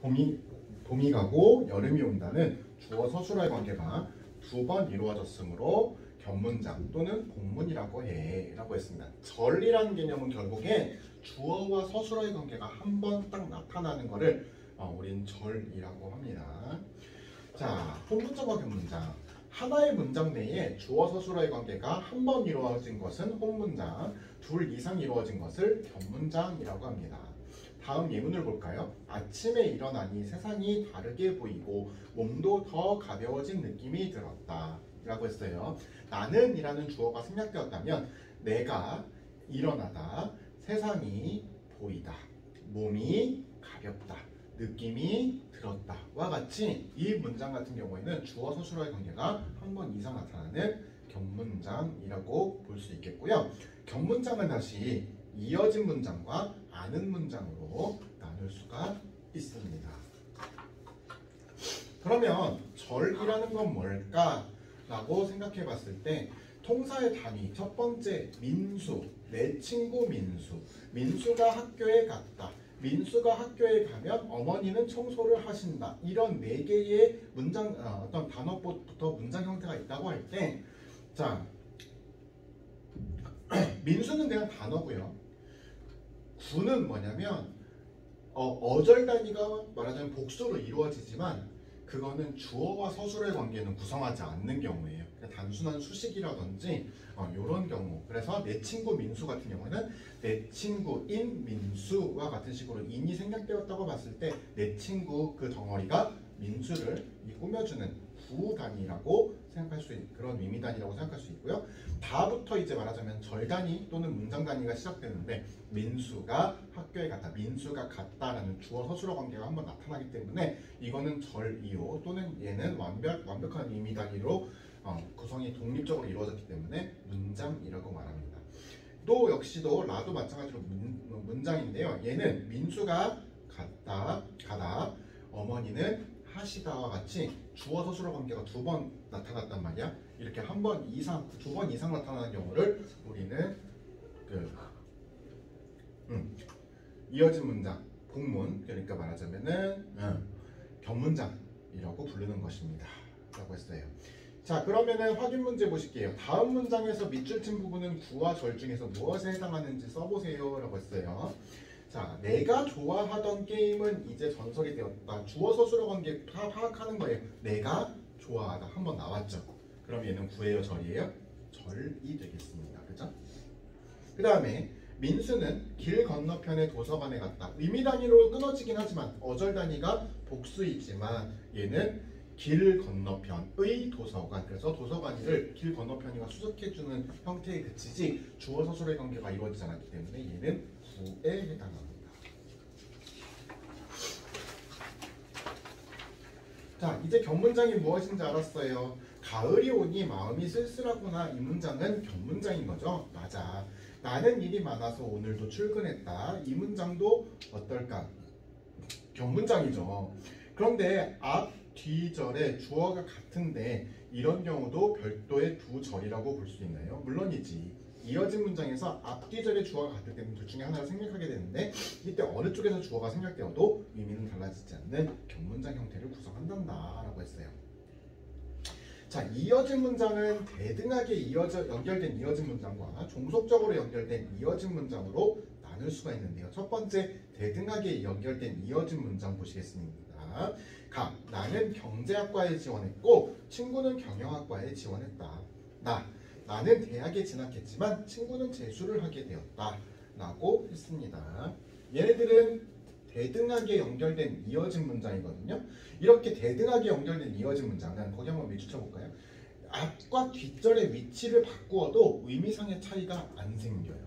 봄이 가고 여름이 온다는 주어 서술어의 관계가 두 번 이루어졌으므로 견문장 또는 복문이라고 해 라고 했습니다. 절이라는 개념은 결국에 주어와 서술어의 관계가 한 번 딱 나타나는 거를 우린 절이라고 합니다. 자, 혼문장과 견문장. 하나의 문장 내에 주어 서술어의 관계가 한 번 이루어진 것은 혼문장, 둘 이상 이루어진 것을 견문장이라고 합니다. 다음 예문을 볼까요? 아침에 일어나니 세상이 다르게 보이고 몸도 더 가벼워진 느낌이 들었다 라고 했어요. 나는 이라는 주어가 생략되었다면 내가 일어나다, 세상이 보이다, 몸이 가볍다, 느낌이 들었다와 같이 이 문장 같은 경우에는 주어 서술어의 관계가 한 번 이상 나타나는 견문장이라고 볼 수 있겠고요. 견문장은 다시 이어진 문장과 아는 문장으로 나눌 수가 있습니다. 그러면 절이라는 건 뭘까? 라고 생각해 봤을 때 통사의 단위 첫 번째 민수, 내 친구 민수, 민수가 학교에 갔다, 민수가 학교에 가면 어머니는 청소를 하신다. 이런 네 개의 문장 어떤 단어부터 문장 형태가 있다고 할 때, 자 민수는 그냥 단어고요. 구는 뭐냐면 어절 단위가 말하자면 복수로 이루어지지만 그거는 주어와 서술의 관계는 구성하지 않는 경우예요. 그러니까 단순한 수식이라든지 이런 경우. 그래서 내 친구 민수 같은 경우는 내 친구인 민수와 같은 식으로 인이 생략되었다고 봤을 때 내 친구 그 덩어리가 민수를 꾸며주는 구 단위라고 생각할 수 있는 그런 의미 단위라고 생각할 수 있고요. 다부터 이제 말하자면 절 단위 또는 문장 단위가 시작되는데 민수가 학교에 갔다, 민수가 갔다라는 주어 서술어 관계가 한번 나타나기 때문에 이거는 절 이후 또는 얘는 완벽한 의미 단위로 구성이 독립적으로 이루어졌기 때문에 문장이라고 말합니다. 또 역시도 라도 마찬가지로 문장인데요. 얘는 민수가 가다, 어머니는 하시다와 같이 주어 서술어 관계가 두 번 나타났단 말이야. 이렇게 한 번 이상, 두 번 이상 나타나는 경우를 우리는 이어진 문장, 복문, 그러니까 말하자면은 견문장이라고 부르는 것입니다. 라고 했어요. 자, 그러면은 확인 문제 보실게요. 다음 문장에서 밑줄 친 부분은 구와 절 중에서 무엇에 해당하는지 써보세요. 라고 했어요. 자, 내가 좋아하던 게임은 이제 전설이 되었다. 주어 서술어 관계 파악하는 거예요. 내가 좋아하다. 한번 나왔죠. 그럼 얘는 구예요, 절이에요? 절이 되겠습니다. 그죠? 그 다음에 민수는 길 건너편의 도서관에 갔다. 의미 단위로 끊어지긴 하지만 어절 단위가 복수이지만 얘는 길 건너편의 도서관. 그래서 도서관을 길 건너편이가 수석해주는 형태에 그치지 주어 서술의 관계가 이루어지지 않았기 때문에 얘는 구에 해당합니다. 자, 이제 견문장이 무엇인지 알았어요. 가을이 오니 마음이 쓸쓸하구나. 이 문장은 견문장인 거죠. 맞아. 나는 일이 많아서 오늘도 출근했다. 이 문장도 어떨까? 견문장이죠. 그런데 앞, 뒤 절에 주어가 같은데 이런 경우도 별도의 두 절이라고 볼 수 있나요? 물론이지. 이어진 문장에서 앞뒤 절의 주어가 같을 때는 둘 중에 하나를 생략하게 되는데 이때 어느 쪽에서 주어가 생략되어도 의미는 달라지지 않는 견문장 형태를 구성한단다 라고 했어요. 자, 이어진 문장은 대등하게 연결된 이어진 문장과 종속적으로 연결된 이어진 문장으로 나눌 수가 있는데요. 첫 번째, 대등하게 연결된 이어진 문장 보시겠습니다. 나는 경제학과에 지원했고 친구는 경영학과에 지원했다. 나는 대학에 진학했지만 친구는 재수를 하게 되었다 라고 했습니다. 얘네들은 대등하게 연결된 이어진 문장이거든요. 이렇게 대등하게 연결된 이어진 문장은 거기 한번 밑줄 쳐볼까요? 앞과 뒷절의 위치를 바꾸어도 의미상의 차이가 안 생겨요.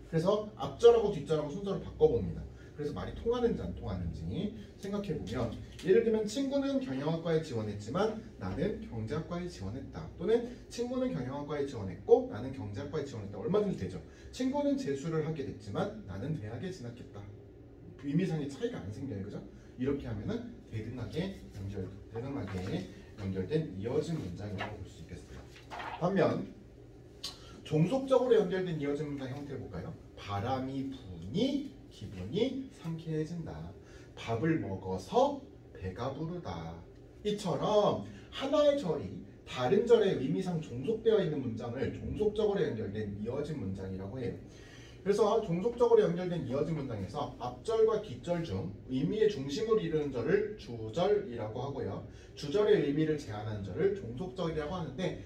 그래서 앞절하고 뒷절하고 순서를 바꿔봅니다. 그래서 말이 통하는지 안 통하는지 생각해보면 예를 들면 친구는 경영학과에 지원했지만 나는 경제학과에 지원했다. 또는 친구는 경영학과에 지원했고 나는 경제학과에 지원했다. 얼마든지 되죠. 친구는 재수를 하게 됐지만 나는 대학에 진학했다. 의미상의 차이가 안 생겨요. 그죠? 이렇게 하면은 대등하게 연결된 이어진 문장이라고 볼 수 있겠어요. 반면 종속적으로 연결된 이어진 문장 형태 볼까요? 바람이 부니 기분이 상쾌해진다. 밥을 먹어서 배가 부르다. 이처럼 하나의 절이 다른 절의 의미상 종속되어 있는 문장을 종속적으로 연결된 이어진 문장이라고 해요. 그래서 종속적으로 연결된 이어진 문장에서 앞절과 뒷절 중 의미의 중심을 이루는 절을 주절이라고 하고요. 주절의 의미를 제한하는 절을 종속절이라고 하는데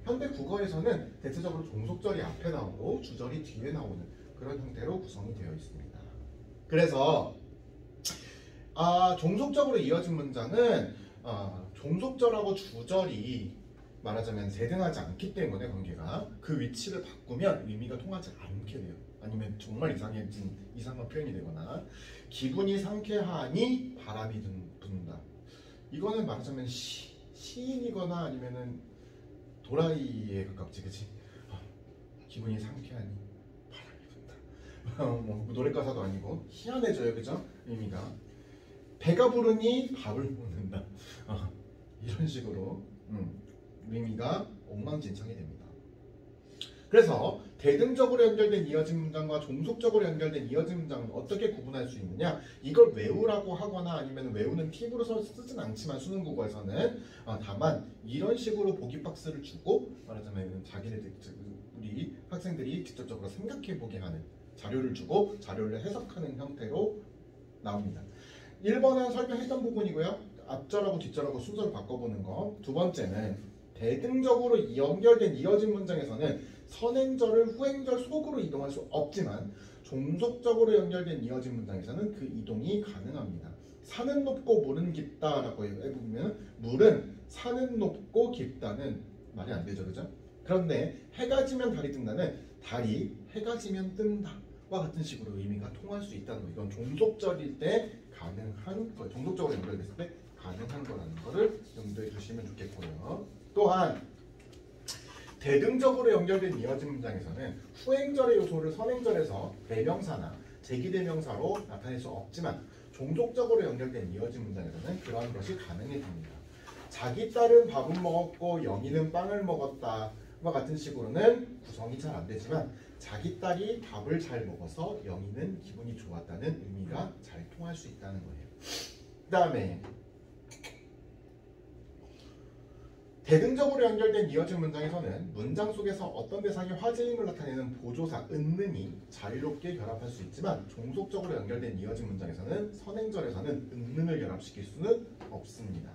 현대 국어에서는 대체적으로 종속절이 앞에 나오고 주절이 뒤에 나오는 그런 형태로 구성이 되어 있습니다. 그래서 종속적으로 이어진 문장은 종속절하고 주절이 말하자면 대등하지 않기 때문에 관계가 그 위치를 바꾸면 의미가 통하지 않게 돼요. 아니면 정말 이상한 표현이 되거나 기분이 상쾌하니 바람이 분다. 이거는 말하자면 시인이거나 아니면은 도라이에 가깝지, 그치? 기분이 상쾌하니 바람이 분다. 뭐 노래 가사도 아니고 희한해져요, 그죠? 의미가 배가 부르니 밥을 먹는다. 이런 식으로 의미가 엉망진창이 됩니다. 그래서 대등적으로 연결된 이어진 문장과 종속적으로 연결된 이어진 문장은 어떻게 구분할 수 있느냐? 이걸 외우라고 하거나 아니면 외우는 팁으로 쓰진 않지만 수능 국어에서는 다만 이런 식으로 보기 박스를 주고 말하자면 우리 학생들이 직접적으로 생각해 보게 하는 자료를 주고 자료를 해석하는 형태로 나옵니다. 1번은 설명했던 부분이고요. 앞절하고 뒷절하고 순서를 바꿔보는 거. 두 번째는 대등적으로 연결된 이어진 문장에서는 선행절을 후행절 속으로 이동할 수 없지만 종속적으로 연결된 이어진 문장에서는 그 이동이 가능합니다. 산은 높고 물은 깊다라고 해보면 물은 산은 높고 깊다는 말이 안 되죠, 그죠? 그런데 해가 지면 달이 뜬다는 달이 해가 지면 뜬다와 같은 식으로 의미가 통할 수 있다는 거. 이건 종속절일 때 가능한 거, 종속적으로 연결됐을 때 가능한 거라는 거를 염두에 두시면 좋겠고요. 또한 대등적으로 연결된 이어진 문장에서는 후행절의 요소를 선행절에서 대명사나 제기대명사로 나타낼 수 없지만 종속적으로 연결된 이어진 문장에서는 그러한 것이 가능해집니다. 자기 딸은 밥은 먹었고 영희는 빵을 먹었다와 같은 식으로는 구성이 잘 안 되지만 자기 딸이 밥을 잘 먹어서 영희는 기분이 좋았다는 의미가 잘 통할 수 있다는 거예요. 그 다음에 대등적으로 연결된 이어진 문장에서는 문장 속에서 어떤 대상이 화제임을 나타내는 보조사 은는이 자유롭게 결합할 수 있지만 종속적으로 연결된 이어진 문장에서는 선행절에서는 은는을 결합시킬 수는 없습니다.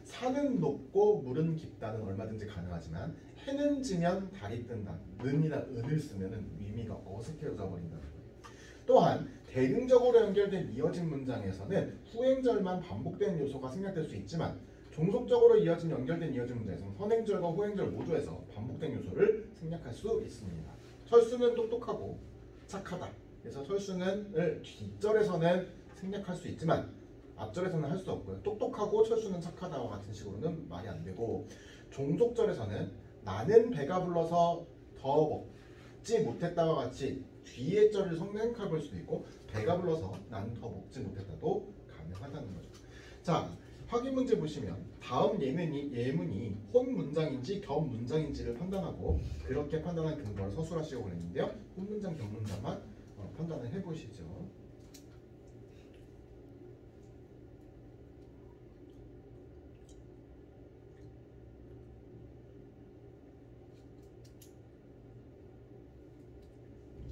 산은 높고 물은 깊다는 얼마든지 가능하지만 해는 지면 달이 뜬다. 는이나 은을 쓰면 의미가 어색해져 버린다는 거예요. 또한 대등적으로 연결된 이어진 문장에서는 후행절만 반복되는 요소가 생략될 수 있지만 종속적으로 연결된 이어진 문장에서는 선행절과 후행절 모두에서 반복된 요소를 생략할 수 있습니다. 철수는 똑똑하고 착하다. 그래서 철수는 뒷절에서는 생략할 수 있지만 앞절에서는 할 수 없고요. 똑똑하고 철수는 착하다와 같은 식으로는 말이 안 되고 종속절에서는 나는 배가 불러서 더 먹지 못했다와 같이 뒤에 절을 생략해 볼 수도 있고 배가 불러서 나는 더 먹지 못했다도 가능하다는 거죠. 자, 확인 문제 보시면 다음 예문이 혼 문장인지 겸 문장인지를 판단하고 그렇게 판단한 근거를 서술하시고 그랬는데요. 혼 문장, 겸 문장만 판단을 해보시죠.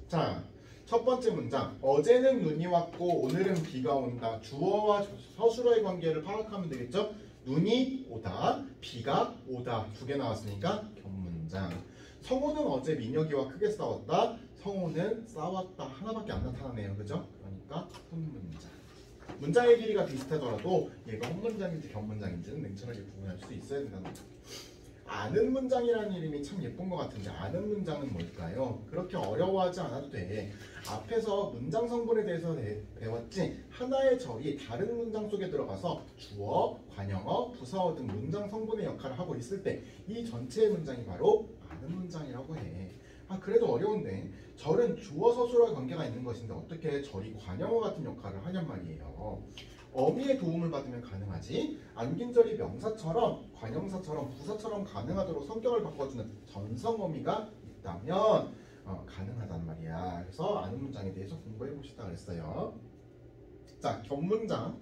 자, 첫 번째 문장. 어제는 눈이 왔고 오늘은 비가 온다. 주어와 서술어의 관계를 파악하면 되겠죠? 눈이 오다, 비가 오다 두 개 나왔으니까 견문장. 성호는 어제 민혁이와 크게 싸웠다. 성호는 싸웠다. 하나밖에 안 나타나네요. 그죠? 그러니까 혼문장. 문장의 길이가 비슷하더라도 얘가 혼문장인지 견문장인지는 냉철하게 구분할 수 있어야 된다는 거죠. 아는 문장이라는 이름이 참 예쁜 것 같은데 아는 문장은 뭘까요? 그렇게 어려워하지 않아도 돼. 앞에서 문장 성분에 대해서 배웠지 하나의 절이 다른 문장 속에 들어가서 주어, 관형어, 부사어 등 문장 성분의 역할을 하고 있을 때 이 전체의 문장이 바로 아는 문장이라고 해. 그래도 어려운데 절은 주어, 서술어의 관계가 있는 것인데 어떻게 절이 관형어 같은 역할을 하냔 말이에요. 어미의 도움을 받으면 가능하지 안긴절이 명사처럼 관형사처럼 부사처럼 가능하도록 성격을 바꿔주는 전성어미가 있다면 가능하단 말이야. 그래서 아는 문장에 대해서 공부해 봅시다 그랬어요. 자, 겹문장,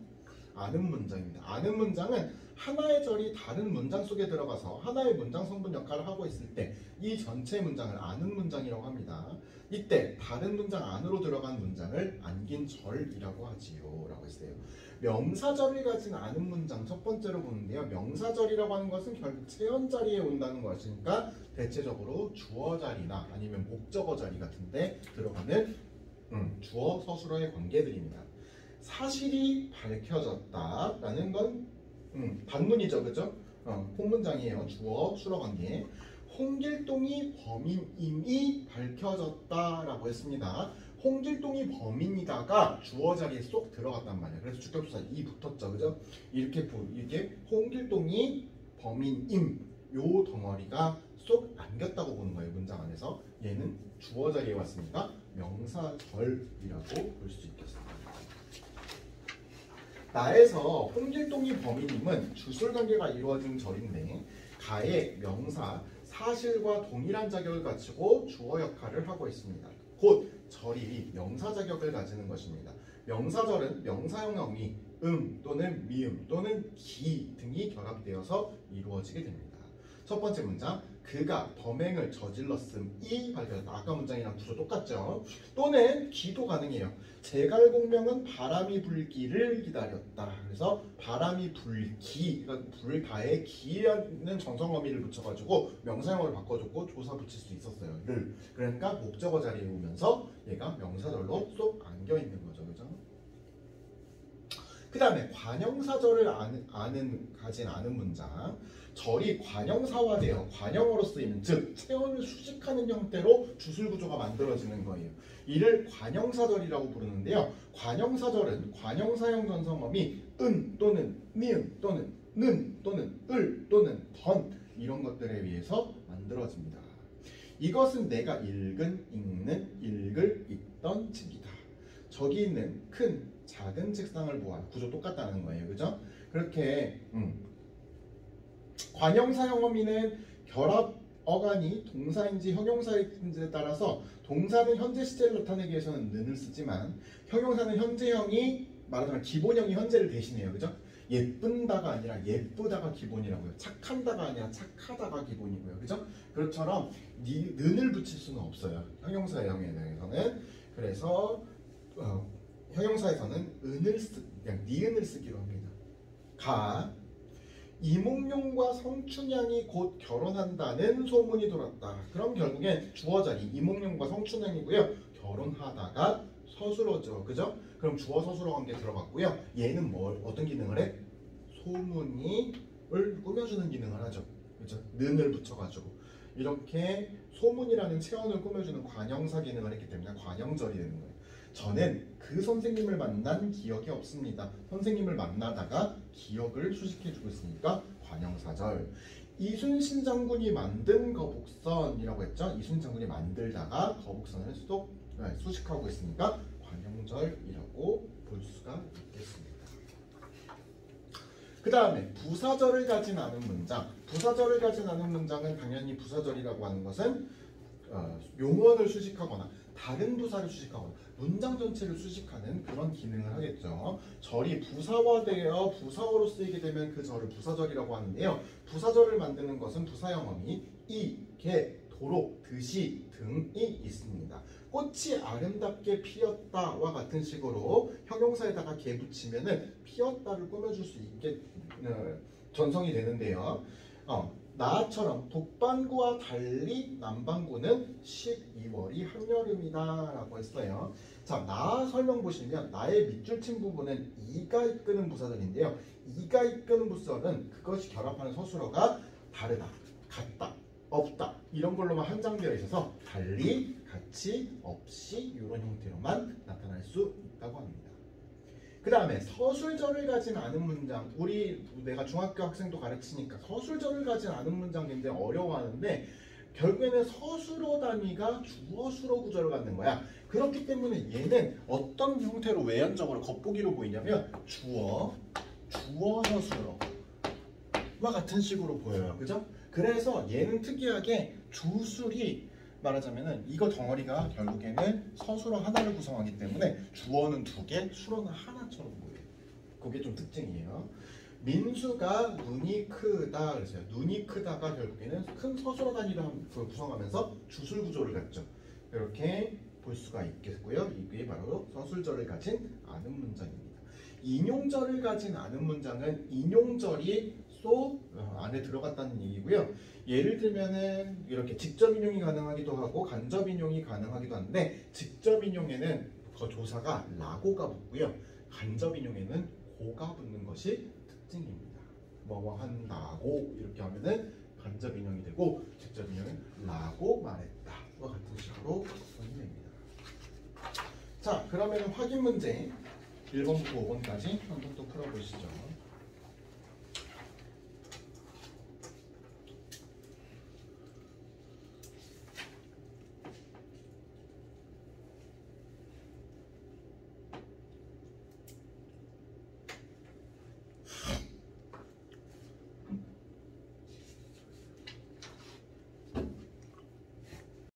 아는 문장입니다. 아는 문장은 하나의 절이 다른 문장 속에 들어가서 하나의 문장 성분 역할을 하고 있을 때 이 전체 문장을 아는 문장이라고 합니다. 이때 다른 문장 안으로 들어간 문장을 안긴 절이라고 하지요 라고 했어요. 명사절을 가진 아는 문장 첫 번째로 보는데요. 명사절이라고 하는 것은 결국 체언 자리에 온다는 것이니까 대체적으로 주어 자리나 아니면 목적어 자리 같은 데 들어가는 주어 서술어의 관계들입니다. 사실이 밝혀졌다라는 건 반문이죠, 그죠? 콩문장이에요. 주어 수러 관계. 홍길동이 범인임이 밝혀졌다라고 했습니다. 홍길동이 범인이다가 주어 자리에 쏙 들어갔단 말이에요. 그래서 주격조사 이 붙었죠, 그죠? 이렇게 홍길동이 범인임 요 덩어리가 쏙 안겼다고 보는 거예요, 문장 안에서. 얘는 주어 자리에 왔으니까 명사절이라고 볼 수 있겠습니다. 나에서 홍길동이 범인임은 주술관계가 이루어진 절인데 가의 명사, 사실과 동일한 자격을 갖추고 주어 역할을 하고 있습니다. 곧 절이 명사 자격을 가지는 것입니다. 명사절은 명사형 어미, 또는 미음 또는 기 등이 결합되어서 이루어지게 됩니다. 첫 번째 문장, 그가 범행을 저질렀음이 밝혀졌다. 아까 문장이랑 구조 똑같죠? 또는 기도 가능해요. 제갈공명은 바람이 불기를 기다렸다. 그래서 바람이 불기, 그러니까 불가에 기라는 정성어미를 붙여가지고 명사형으로 바꿔줬고 조사 붙일 수 있었어요. 를. 그러니까 목적어 자리에 오면서 얘가 명사절로 쏙 안겨있는 거죠. 그죠? 그 다음에 관형사절을 가진 아는 문장. 절이 관형사화되어 관형어로 쓰이는, 즉 체언을 수식하는 형태로 주술구조가 만들어지는 거예요. 이를 관형사절이라고 부르는데요. 관형사절은 관형사형 전성어미 또는 니은 또는 는 또는 을 또는 던 이런 것들에 의해서 만들어집니다. 이것은 내가 읽는, 읽을, 읽던 책이다. 저기 있는 큰, 작은 책상을 보아. 구조 똑같다는 거예요. 그죠? 그렇게 관형사형 어미는 결합 어간이 동사인지 형용사인지에 따라서 동사는 현재 시제를 나타내기 위해서는 는을 쓰지만 형용사는 현재형이 말하자면 기본형이 현재를 대신해요. 그죠? 예쁜다가 아니라 예쁘다가 기본이라고요. 착한다가 아니라 착하다가 기본이고요. 그죠? 그것처럼 는을 붙일 수는 없어요. 형용사형에 대해서는. 그래서 형용사에서는 그냥 니은을 쓰기로 합니다. 이몽룡과 성춘향이 곧 결혼한다는 소문이 돌았다. 그럼 결국엔 주어 자리 이몽룡과 성춘향이고요. 결혼하다가 서술어죠. 그죠? 그럼 주어 서술어 관계 들어갔고요. 얘는 어떤 기능을 해? 소문을 꾸며주는 기능을 하죠. 그죠? 는을 붙여가지고 이렇게 소문이라는 체언을 꾸며주는 관형사 기능을 했기 때문에 관형절이 되는 거예요. 저는 그 선생님을 만난 기억이 없습니다. 선생님을 만나다가 기억을 수식해주고 있으니까 관형사절. 이순신 장군이 만든 거북선이라고 했죠. 이순신 장군이 만들다가 거북선을 수식하고 있으니까 관형절이라고 볼 수가 있겠습니다. 그 다음에 부사절을 가진 아는 문장. 부사절을 가진 아는 문장은 당연히 부사절이라고 하는 것은 용언을 수식하거나 다른 부사를 수식하거나 문장 전체를 수식하는 그런 기능을 하겠죠. 절이 부사화되어 부사어로 쓰이게 되면 그 절을 부사절이라고 하는데요. 부사절을 만드는 것은 부사형 어미 이, 개, 도로, 드시 등이 있습니다. 꽃이 아름답게 피었다와 같은 식으로 형용사에다가 개 붙이면은 피었다를 꾸며줄 수 있게 전성이 되는데요. 나처럼 북반구와 달리 남반구는 12월이 한여름이다 라고 했어요. 자, 나 설명 보시면 나의 밑줄 친 부분은 이가 이끄는 부사절인데요. 이가 이끄는 부사절은 그것이 결합하는 서술어가 다르다, 같다, 없다 이런 걸로만 한정되어 있어서 달리, 같이, 없이 이런 형태로만 나타날 수 있다고 합니다. 그 다음에 서술절을 가진 아는 문장. 내가 중학교 학생도 가르치니까 서술절을 가진 아는 문장 굉장히 어려워하는데 결국에는 서술어 단위가 주어 수로 구조를 갖는 거야. 그렇기 때문에 얘는 어떤 형태로 외연적으로 겉보기로 보이냐면 주어 서술어와 같은 식으로 보여요. 그죠? 그래서 얘는 특이하게 주술이 말하자면은 이거 덩어리가 결국에는 서술어 하나를 구성하기 때문에 주어는 두 개, 수어는 하나처럼 보여요. 그게 좀 특징이에요. 민수가 눈이 크다 그랬어요. 눈이 크다가 결국에는 큰 서술어 단위를 구성하면서 주술 구조를 갖죠. 이렇게 볼 수가 있겠고요. 이게 바로 서술절을 가진 않은 문장입니다. 인용절을 가진 않은 문장은 인용절이 안에 들어갔다는 얘기고요. 예를 들면은 이렇게 직접 인용이 가능하기도 하고 간접 인용이 가능하기도 한데 직접 인용에는 그 조사가 라고가 붙고요. 간접 인용에는 고가 붙는 것이 특징입니다. 뭐뭐 한다고 이렇게 하면은 간접 인용이 되고 직접 인용은 라고 말했다와 같은 식으로 쓰면 됩니다. 자, 그러면 확인 문제 1번부터 5번까지 한번 또 풀어보시죠.